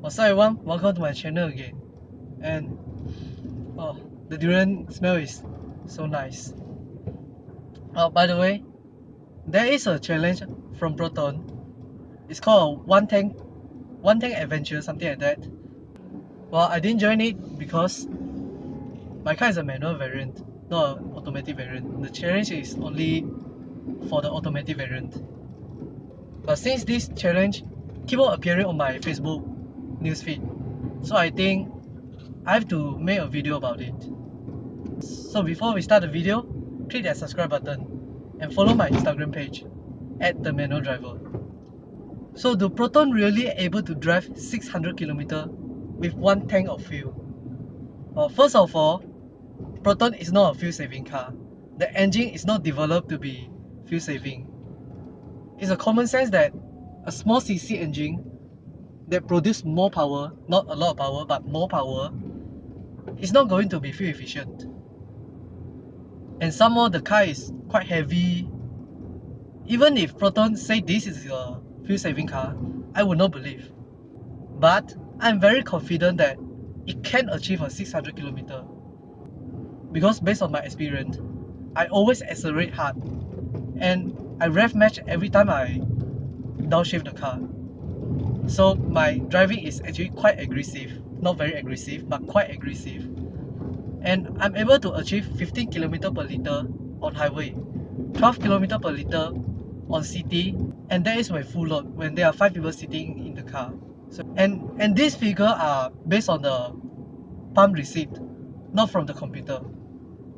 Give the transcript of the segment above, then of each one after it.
What's up everyone, welcome to my channel again. And oh, the durian smell is so nice. By the way, there is a challenge from Proton. It's called a one tank adventure, something like that. Well, I didn't join it because my car is a manual variant, not an automatic variant. The challenge is only for the automatic variant. But since this challenge keep on appearing on my Facebook newsfeed, so I think I have to make a video about it. So before we start the video, click that subscribe button and follow my Instagram page @theManualDriver. So do Proton really able to drive 600 km with one tank of fuel? Well, first of all, Proton is not a fuel saving car. The engine is not developed to be fuel saving. It's a common sense that a small cc engine that produces more power, not a lot of power but more power, is not going to be fuel efficient. And some more the car is quite heavy. Even if Proton say this is a fuel saving car, I would not believe. But I'm very confident that it can achieve a 600 km. Because based on my experience, I always accelerate hard and I rev match every time I downshift the car. So my driving is actually quite aggressive. Not very aggressive, but quite aggressive. And I'm able to achieve 15 km per liter on highway, 12 km per liter on city, and that is my full load when there are 5 people sitting in the car. So and these figures are based on the pump receipt, not from the computer.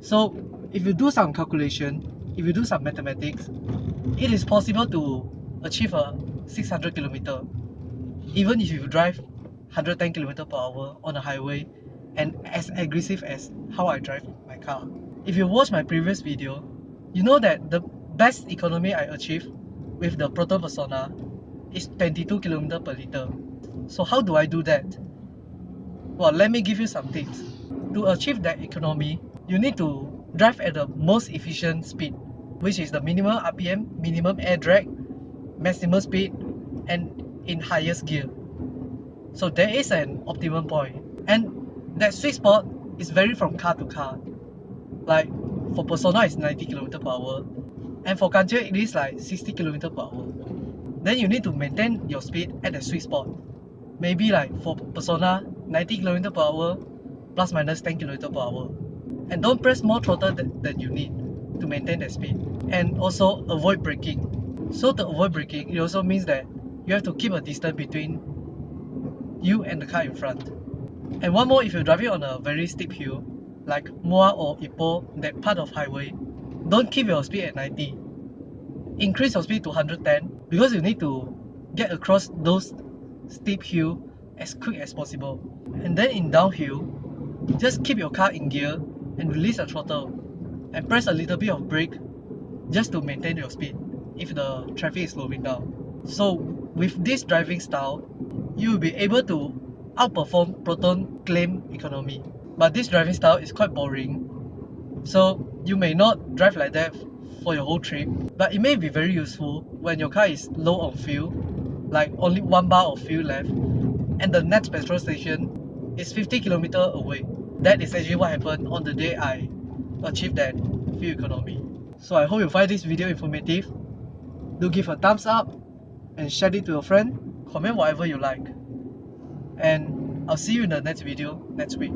So if you do some calculation, if you do some mathematics, it is possible to achieve a 600 km even if you drive 110 km per hour on a highway and as aggressive as how I drive my car. If you watch my previous video, you know that the best economy I achieved with the Proton Persona is 22 km per liter. So how do I do that? Well, let me give you some tips. To achieve that economy, you need to drive at the most efficient speed, which is the minimum RPM, minimum air drag, maximum speed, and in highest gear. So there is an optimum point, and that sweet spot is vary from car to car. Like for Persona it's 90 km per hour, and for Kanche it is like 60 km per hour. Then you need to maintain your speed at the sweet spot. Maybe like for Persona 90 km per hour plus minus 10 km per hour. And don't press more throttle than you need to maintain that speed. And also avoid braking. So to avoid braking, it also means that you have to keep a distance between you and the car in front. And one more, if you're driving on a very steep hill, like Moa or Ipoh, that part of highway, don't keep your speed at 90. Increase your speed to 110 because you need to get across those steep hill as quick as possible. And then in downhill, just keep your car in gear and release the throttle and press a little bit of brake just to maintain your speed if the traffic is slowing down. So with this driving style, you will be able to outperform Proton claim economy. But this driving style is quite boring, so you may not drive like that for your whole trip, but it may be very useful when your car is low on fuel, like only 1 bar of fuel left, and the next petrol station is 50 km away. That is actually what happened on the day I achieved that fuel economy. So I hope you find this video informative. Do give a thumbs up and share it to your friend, comment whatever you like. And I'll see you in the next video next week.